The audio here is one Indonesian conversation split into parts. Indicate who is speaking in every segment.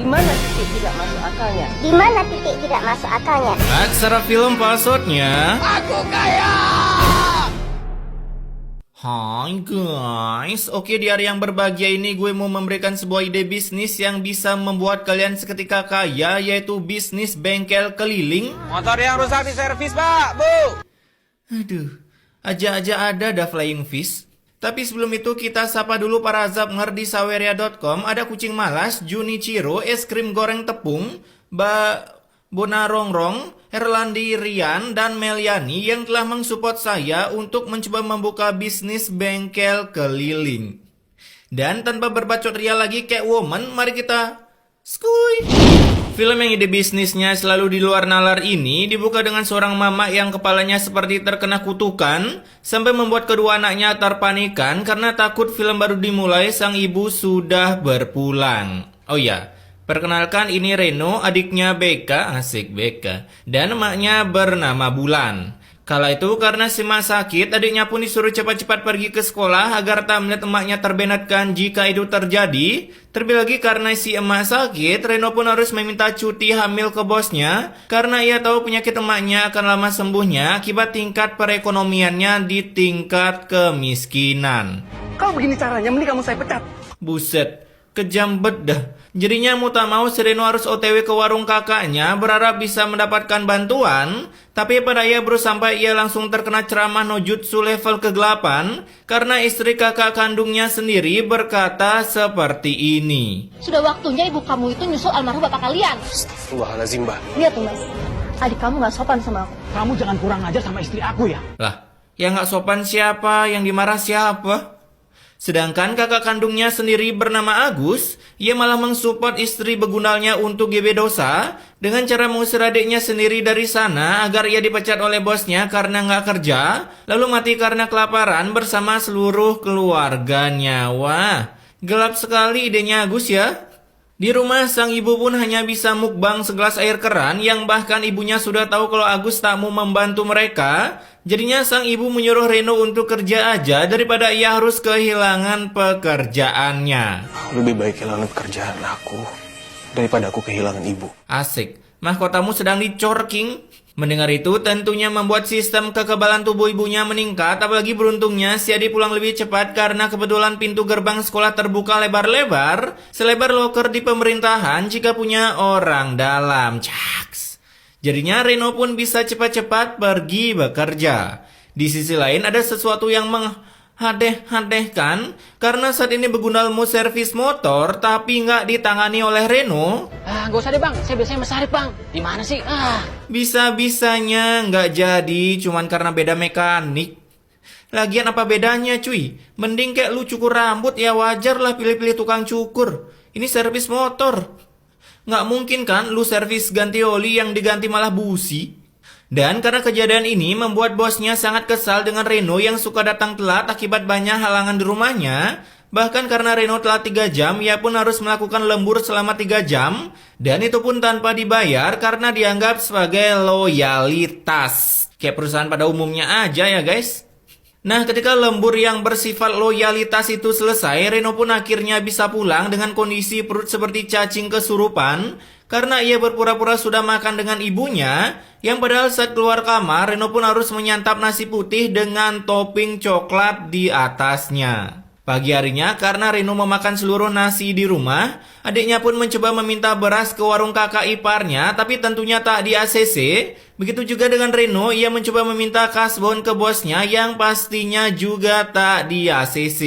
Speaker 1: Di mana titik tidak masuk akalnya?
Speaker 2: Di mana titik tidak masuk akalnya?
Speaker 3: Aksara film passwordnya.
Speaker 4: Aku kaya!
Speaker 3: Hai guys, oke di hari yang berbahagia ini gue mau memberikan sebuah ide bisnis yang bisa membuat kalian seketika kaya, yaitu bisnis bengkel keliling.
Speaker 4: Motor yang rusak diservis, Pak, Bu.
Speaker 3: Aduh, aja-aja ada dah flying fish. Tapi sebelum itu kita sapa dulu para zapnger di saweria.com. Ada kucing malas, Junichiro, es krim goreng tepung, Bona Rongrong, Herlandi Rian, dan Meliani yang telah mensupport saya untuk mencoba membuka bisnis bengkel keliling. Dan tanpa berbacot ria lagi Catwoman, mari kita skuy. Film yang ide bisnisnya selalu di luar nalar ini dibuka dengan seorang mama yang kepalanya seperti terkena kutukan sampai membuat kedua anaknya terpanikan karena takut film baru dimulai sang ibu sudah berpulang. Oh ya, perkenalkan ini Reno, adiknya Beka, asik Beka, dan emaknya bernama Bulan. Kala itu karena si emak sakit, adiknya pun disuruh cepat-cepat pergi ke sekolah agar tak melihat emaknya terbenatkan jika itu terjadi. Terlebih lagi karena si emak sakit, Reno pun harus meminta cuti hamil ke bosnya karena ia tahu penyakit emaknya akan lama sembuhnya akibat tingkat perekonomiannya di tingkat kemiskinan.
Speaker 1: Kalau begini caranya, mending kamu saya pecat.
Speaker 3: Buset, kejam bedah. Jadinya mau tak mau si Reno harus OTW ke warung kakaknya berharap bisa mendapatkan bantuan. Tapi pada ia baru sampai ia langsung terkena ceramah no jutsu level ke-8 karena istri kakak kandungnya sendiri berkata seperti ini.
Speaker 5: Sudah waktunya ibu kamu itu nyusul almarhum bapak kalian.
Speaker 4: Astagfirullahaladzim, Mbak.
Speaker 5: Lihat tuh mas, adik kamu gak sopan sama aku.
Speaker 6: Kamu jangan kurang ajar sama istri aku ya.
Speaker 3: Lah, yang gak sopan siapa? Yang dimarah siapa? Sedangkan kakak kandungnya sendiri bernama Agus, ia malah mensupport istri begundalnya untuk GB dosa dengan cara mengusir adiknya sendiri dari sana agar ia dipecat oleh bosnya karena nggak kerja, lalu mati karena kelaparan bersama seluruh keluarganya. Wah, gelap sekali idenya Agus ya. Di rumah sang ibu pun hanya bisa mukbang segelas air keran yang bahkan ibunya sudah tahu kalau Agus tak mau membantu mereka. Jadinya sang ibu menyuruh Reno untuk kerja aja daripada ia harus kehilangan pekerjaannya.
Speaker 4: Lebih baik kehilangan pekerjaan aku daripada aku kehilangan ibu.
Speaker 3: Asik, mahkotamu sedang dicorking. Mendengar itu tentunya membuat sistem kekebalan tubuh ibunya meningkat. Apalagi beruntungnya si adik pulang lebih cepat karena kebetulan pintu gerbang sekolah terbuka lebar-lebar selebar loker di pemerintahan jika punya orang dalam. Caks. Jadinya Reno pun bisa cepat-cepat pergi bekerja. Di sisi lain ada sesuatu yang menghadeh-hadehkan karena saat ini begundal mau servis motor tapi nggak ditangani oleh Reno.
Speaker 6: Gak usah deh bang, saya biasanya mesarip bang. Di mana sih?
Speaker 3: Bisa-bisanya nggak jadi cuman karena beda mekanik. Lagian apa bedanya cuy? Mending kayak lu cukur rambut ya wajar lah pilih-pilih tukang cukur. Ini servis motor. Nggak mungkin kan lu servis ganti oli yang diganti malah busi. Dan karena kejadian ini membuat bosnya sangat kesal dengan Reno yang suka datang telat akibat banyak halangan di rumahnya. Bahkan karena Reno telat 3 jam, ia pun harus melakukan lembur selama 3 jam. Dan itu pun tanpa dibayar karena dianggap sebagai loyalitas. Kayak perusahaan pada umumnya aja ya guys. Nah ketika lembur yang bersifat loyalitas itu selesai, Reno pun akhirnya bisa pulang dengan kondisi perut seperti cacing kesurupan. Karena ia berpura-pura sudah makan dengan ibunya, yang padahal saat keluar kamar, Reno pun harus menyantap nasi putih dengan topping coklat di atasnya. Pagi harinya, karena Reno memakan seluruh nasi di rumah, adiknya pun mencoba meminta beras ke warung kakak iparnya, tapi tentunya tak di ACC. Begitu juga dengan Reno, ia mencoba meminta kasbon ke bosnya yang pastinya juga tak di ACC.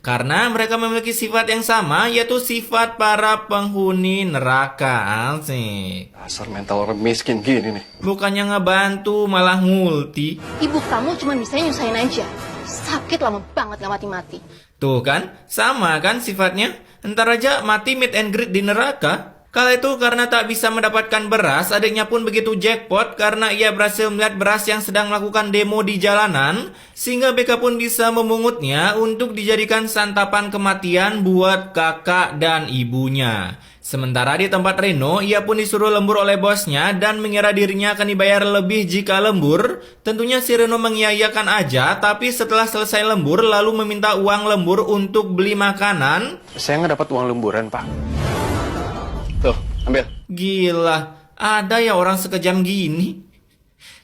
Speaker 3: Karena mereka memiliki sifat yang sama, yaitu sifat para penghuni neraka. Asik.
Speaker 4: Dasar mental orang miskin gini nih.
Speaker 3: Bukannya ngebantu, malah ngulti.
Speaker 5: Ibu kamu cuma bisa nyusahin aja. Sakit lama banget gak mati-mati.
Speaker 3: Tuh kan, sama kan sifatnya. Entar aja mati meet and greet di neraka. Kala itu karena tak bisa mendapatkan beras, adiknya pun begitu jackpot karena ia berhasil melihat beras yang sedang melakukan demo di jalanan, sehingga Beka pun bisa memungutnya untuk dijadikan santapan kematian buat kakak dan ibunya. Sementara di tempat Reno, ia pun disuruh lembur oleh bosnya dan mengira dirinya akan dibayar lebih jika lembur. Tentunya si Reno mengiyakan aja, tapi setelah selesai lembur lalu meminta uang lembur untuk beli makanan.
Speaker 4: Saya nggak dapat uang lemburan, Pak. Tuh, Ambil.
Speaker 3: Gila, ada ya orang sekejam gini.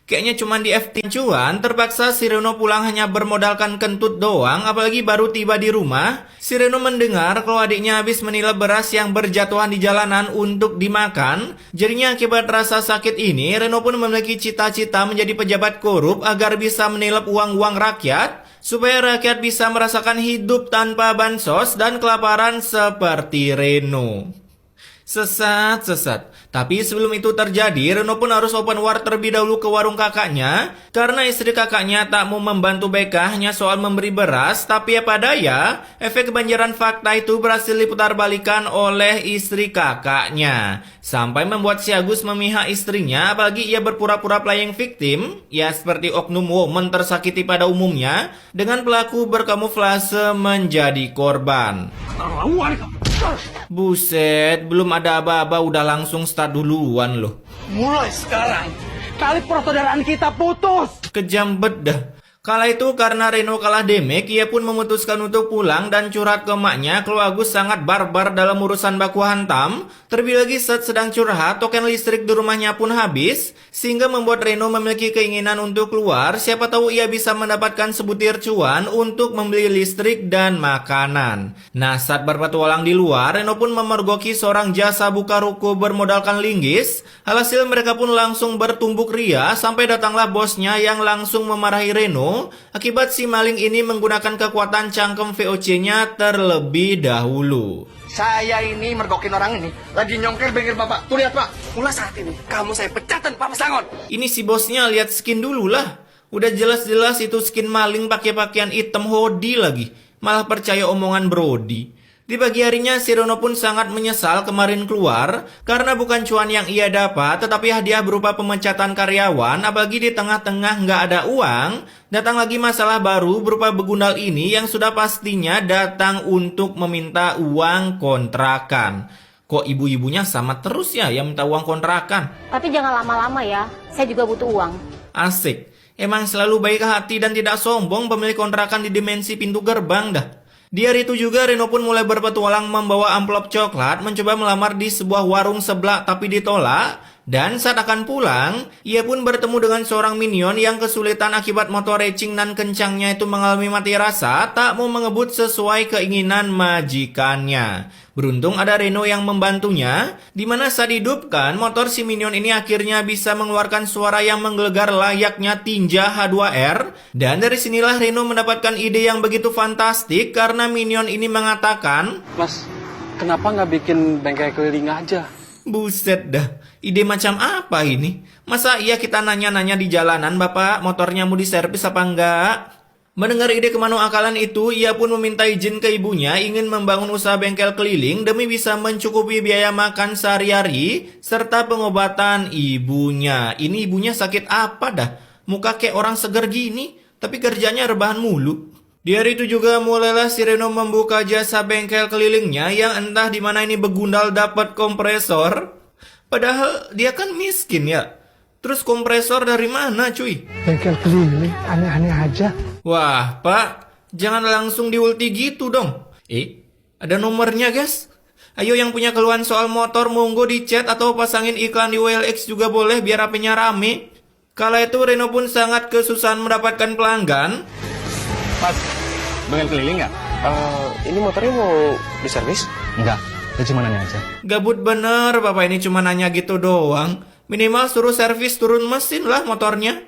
Speaker 3: Kayaknya cuma di FT cuan, terpaksa si Reno pulang hanya bermodalkan kentut doang, apalagi baru tiba di rumah. Si Reno mendengar kalau adiknya habis menilap beras yang berjatuhan di jalanan untuk dimakan. Jadinya akibat rasa sakit ini, Reno pun memiliki cita-cita menjadi pejabat korup agar bisa menilap uang-uang rakyat, supaya rakyat bisa merasakan hidup tanpa bansos dan kelaparan seperti Reno. Sesat. Tapi sebelum itu terjadi, Reno pun harus open war terlebih dahulu ke warung kakaknya, karena istri kakaknya tak mau membantu BK hanya soal memberi beras. Tapi apa daya, efek kebanjiran fakta itu berhasil diputarbalikan oleh istri kakaknya, sampai membuat si Agus memihak istrinya, apalagi ia berpura-pura playing victim, ya seperti oknum woman tersakiti pada umumnya, dengan pelaku berkamuflase menjadi korban. Buset, belum ada aba-aba udah langsung start duluan loh.
Speaker 6: Mulai sekarang, tali persaudaraan kita putus.
Speaker 3: Kejam bedah. Kala itu karena Reno kalah demek, ia pun memutuskan untuk pulang dan curhat ke emaknya kalau Agus sangat barbar dalam urusan baku hantam. Terlebih lagi saat sedang curhat, token listrik di rumahnya pun habis, sehingga membuat Reno memiliki keinginan untuk keluar. Siapa tahu ia bisa mendapatkan sebutir cuan untuk membeli listrik dan makanan. Nah, saat berpetualang di luar, Reno pun memergoki seorang jasa buka ruko bermodalkan linggis. Alhasil mereka pun langsung bertumbuk ria sampai datanglah bosnya yang langsung memarahi Reno akibat si maling ini menggunakan kekuatan cangkem VOC-nya terlebih dahulu.
Speaker 1: Saya ini mergokin orang ini lagi nyongkel bengkel bapak. Tuh lihat pak, mulai saat ini kamu saya pecat dan Pak Pesangon.
Speaker 3: Ini si bosnya lihat skin dulu lah. Udah jelas-jelas itu skin maling pakai pakaian hitam hoodie lagi. Malah percaya omongan Brody. Di pagi harinya, si Reno pun sangat menyesal kemarin keluar karena bukan cuan yang ia dapat, tetapi hadiah berupa pemecatan karyawan. Apalagi di tengah-tengah nggak ada uang, datang lagi masalah baru berupa begundal ini yang sudah pastinya datang untuk meminta uang kontrakan. Kok ibu-ibunya sama terus ya yang minta uang kontrakan?
Speaker 5: Tapi jangan lama-lama ya, saya juga butuh uang.
Speaker 3: Asik, emang selalu baik hati dan tidak sombong pemilik kontrakan di dimensi pintu gerbang dah. Di hari itu juga Reno pun mulai berpetualang membawa amplop coklat mencoba melamar di sebuah warung sebelah tapi ditolak. Dan saat akan pulang, ia pun bertemu dengan seorang minion yang kesulitan akibat motor racing dan kencangnya itu mengalami mati rasa, tak mau mengebut sesuai keinginan majikannya. Beruntung ada Reno yang membantunya, di mana saat dihidupkan, motor si minion ini akhirnya bisa mengeluarkan suara yang menggelegar layaknya tinja H2R. Dan dari sinilah Reno mendapatkan ide yang begitu fantastik karena minion ini mengatakan,
Speaker 4: Mas, kenapa nggak bikin bengkel keliling aja?
Speaker 3: buset dah, ide macam apa ini? Masa iya kita nanya-nanya di jalanan, Bapak, motornya mau diservis apa enggak? Mendengar ide kemanu akalan itu, ia pun meminta izin ke ibunya ingin membangun usaha bengkel keliling demi bisa mencukupi biaya makan sehari-hari serta pengobatan ibunya. Ini ibunya sakit apa dah? Muka kayak orang seger gini, tapi kerjanya rebahan mulu. Di hari itu juga mulailah si Reno membuka jasa bengkel kelilingnya yang entah di mana ini begundal dapat kompresor. Padahal dia kan miskin ya. Terus kompresor dari mana cuy?
Speaker 6: Bengkel keliling, aneh-aneh aja.
Speaker 3: Wah pak, jangan langsung diulti gitu dong. Ada nomornya guys. Ayo yang punya keluhan soal motor monggo di chat atau pasangin iklan di OLX juga boleh biar HP-nya rame. Kala itu Reno pun sangat kesusahan mendapatkan pelanggan.
Speaker 4: Mas, bengkel keliling nggak? Ini motornya mau diservis? Enggak, itu cuma nanya aja.
Speaker 3: Gabut bener, bapak ini cuma nanya gitu doang. Minimal suruh servis turun mesin lah motornya.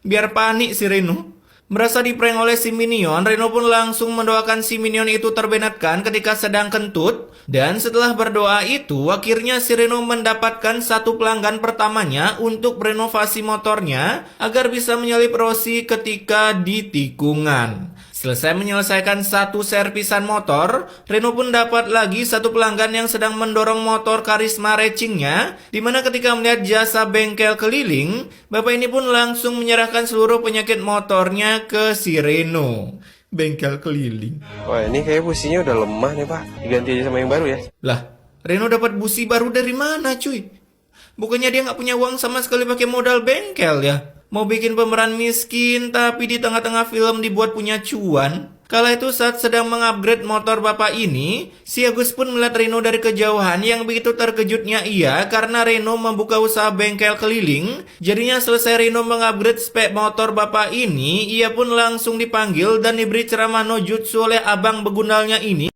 Speaker 3: Biar panik si Reno. Merasa diprank oleh si minion, Reno pun langsung mendoakan si minion itu terbenatkan ketika sedang kentut. Dan setelah berdoa itu, akhirnya si Reno mendapatkan satu pelanggan pertamanya untuk renovasi motornya agar bisa menyalip Rossi ketika di tikungan. Selesai menyelesaikan satu servisan motor, Reno pun dapat lagi satu pelanggan yang sedang mendorong motor karisma racingnya, di mana ketika melihat jasa bengkel keliling, bapak ini pun langsung menyerahkan seluruh penyakit motornya ke si Reno. Bengkel keliling.
Speaker 4: Wah, ini kayak businya udah lemah nih pak. Diganti aja sama yang baru ya.
Speaker 3: Lah, Reno dapat busi baru dari mana cuy? Bukannya dia nggak punya uang sama sekali pakai modal bengkel ya? Mau bikin pemeran miskin tapi di tengah-tengah film dibuat punya cuan. Kala itu saat sedang mengupgrade motor bapak ini, si Agus pun melihat Reno dari kejauhan yang begitu terkejutnya ia karena Reno membuka usaha bengkel keliling. Jadinya selesai Reno mengupgrade spek motor bapak ini, ia pun langsung dipanggil dan diberi ceramah no jutsu oleh abang begundalnya ini.